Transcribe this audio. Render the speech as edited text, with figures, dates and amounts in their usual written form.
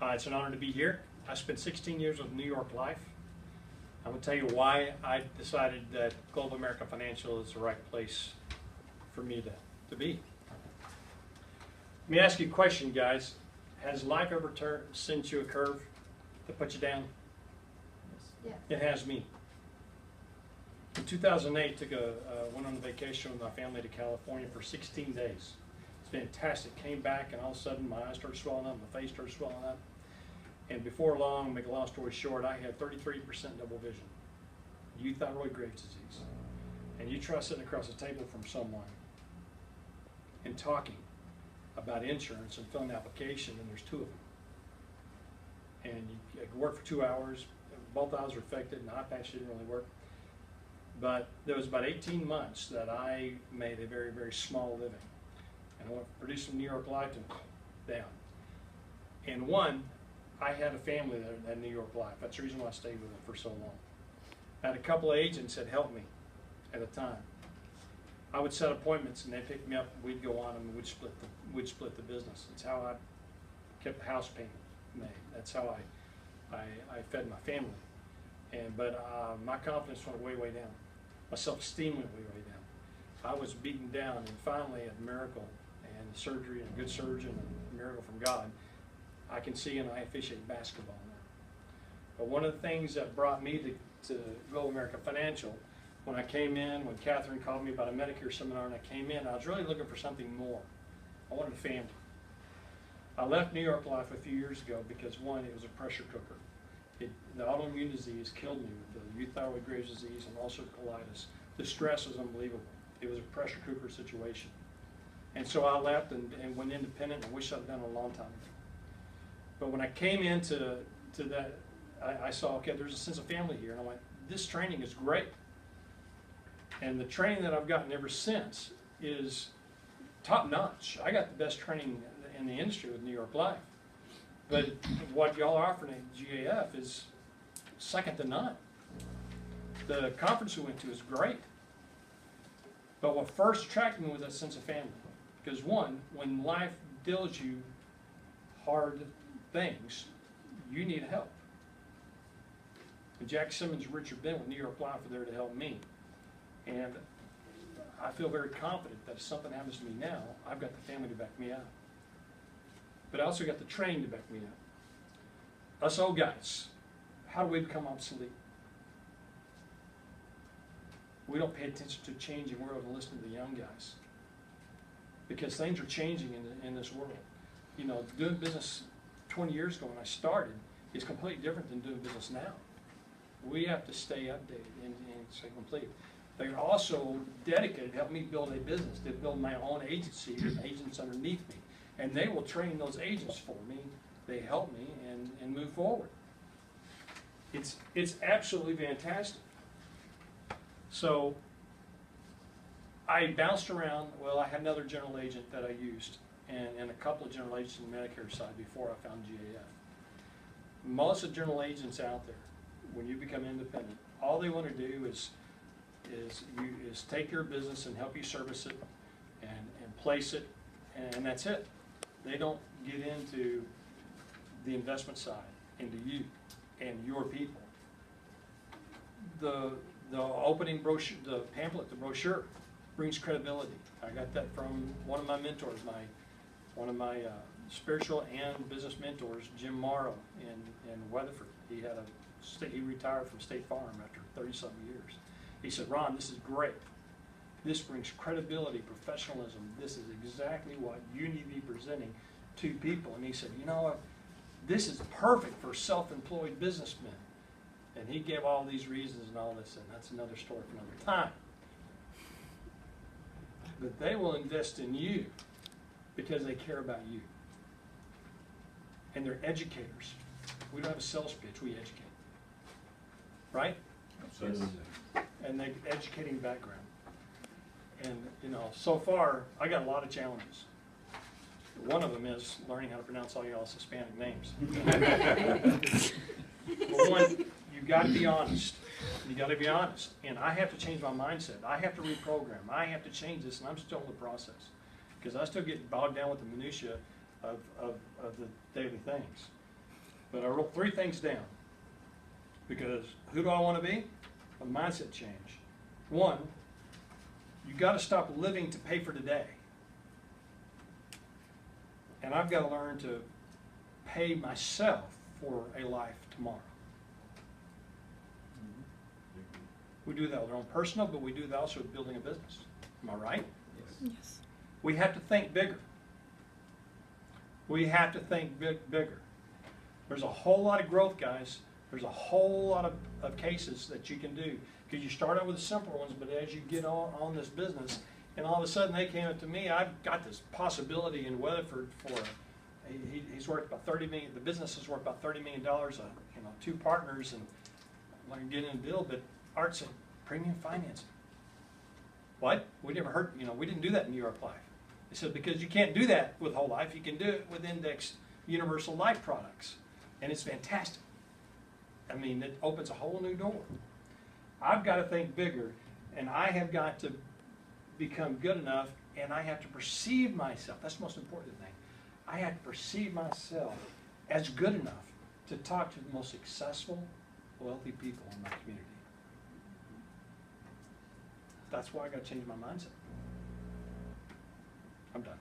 It's an honor to be here. I spent 16 years with New York Life. I'm going to tell you why I decided that Global American Financial is the right place for me to be. Let me ask you a question, guys. Has life ever sent you a curve to put you down? Yes. It has me. In 2008, went on a vacation with my family to California for 16 days. It's fantastic. Came back and all of a sudden my eyes started swelling up, my face started swelling up. And before long, make a long story short, I had 33% double vision, euthyroid Graves' disease. And you try sitting across the table from someone and talking about insurance and filling an application, and there's two of them. And you work for 2 hours, both eyes were affected, and eye patch didn't really work. But there was about 18 months that I made a very, very small living. And I went from producing New York Life to down. And one, I had a family that had New York Life. That's the reason why I stayed with them for so long. I had a couple of agents that helped me at a time. I would set appointments and they'd pick me up and we'd go on them and we'd split the business. That's how I kept the house payment made. That's how I fed my family. But my confidence went way, way down. My self-esteem went way, way down. I was beaten down, and finally a miracle and surgery and a good surgeon and a miracle from God, I can see and I officiate basketball now. But one of the things that brought me to Global American Financial, when I came in, when Catherine called me about a Medicare seminar and I came in, I was really looking for something more. I wanted a family. I left New York Life a few years ago because one, it was a pressure cooker. The autoimmune disease killed me with the euthyroid Graves' disease and ulcerative colitis. The stress was unbelievable. It was a pressure cooker situation. And so I left and went independent, and I wish I'd done it a long time ago. But when I came into that, I saw, okay, there's a sense of family here, and I went, this training is great. And the training that I've gotten ever since is top notch. I got the best training in the industry with New York Life. But what y'all are offering at GAF is second to none. The conference we went to is great. But what first attracted me was that sense of family. Because one, when life deals you hard things, you need help. And Jack Simmons and Richard Bent with New York Life are there to help me. And I feel very confident that if something happens to me now, I've got the family to back me up. But I also got the training to back me up. Us old guys, how do we become obsolete? We don't pay attention to a changing world and listen to the young guys. Because things are changing in this world. You know, doing business 20 years ago when I started is completely different than doing business now. We have to stay updated and stay complete. They're also dedicated to help me build a business, to build my own agency with agents underneath me. And they will train those agents for me. They help me and move forward. It's absolutely fantastic. So I bounced around. Well, I had another general agent that I used and a couple of general agents on the Medicare side before I found GAF. Most of the general agents out there, when you become independent, all they want to do is take your business and help you service it and place it, and that's it. They don't get into the investment side, into you and your people. The opening brochure, the pamphlet, the brochure brings credibility. I got that from one of my mentors, one of my spiritual and business mentors, Jim Morrow in Weatherford. He retired from State Farm after 30-something years. He said, Ron, this is great. This brings credibility, professionalism. This is exactly what you need to be presenting to people. And he said, you know what? This is perfect for self-employed businessmen. And he gave all these reasons and all this, and that's another story for another time. But they will invest in you because they care about you. And they're educators. We don't have a sales pitch, we educate. Right? Absolutely. And they're educating background. And, you know, so far, I got a lot of challenges. One of them is learning how to pronounce all y'all's Hispanic names. But one, you've got to be honest. You got to be honest. And I have to change my mindset. I have to reprogram. I have to change this, and I'm still in the process. Because I still get bogged down with the minutia of the daily things. But I wrote 3 things down, because who do I want to be? A mindset change. 1, you got to stop living to pay for today. And I've got to learn to pay myself for a life tomorrow. We do that with our own personal, but we do that also with building a business. Am I right? Yes. We have to think bigger. We have to think bigger. There's a whole lot of growth, guys. There's a whole lot of cases that you can do. Because you start out with the simpler ones, but as you get on this business, and all of a sudden they came up to me, I've got this possibility in Weatherford for, he's worth about $30 million, the business is worth about $30 million, 2 partners, and I'm going to get in a deal, but Art said, premium financing. What? We never heard, we didn't do that in New York Life. They said, because you can't do that with whole life, you can do it with indexed universal life products. And it's fantastic. I mean, it opens a whole new door. I've got to think bigger, and I have got to become good enough, and I have to perceive myself. That's the most important thing. I have to perceive myself as good enough to talk to the most successful, wealthy people in my community. That's why I got to change my mindset. I'm done.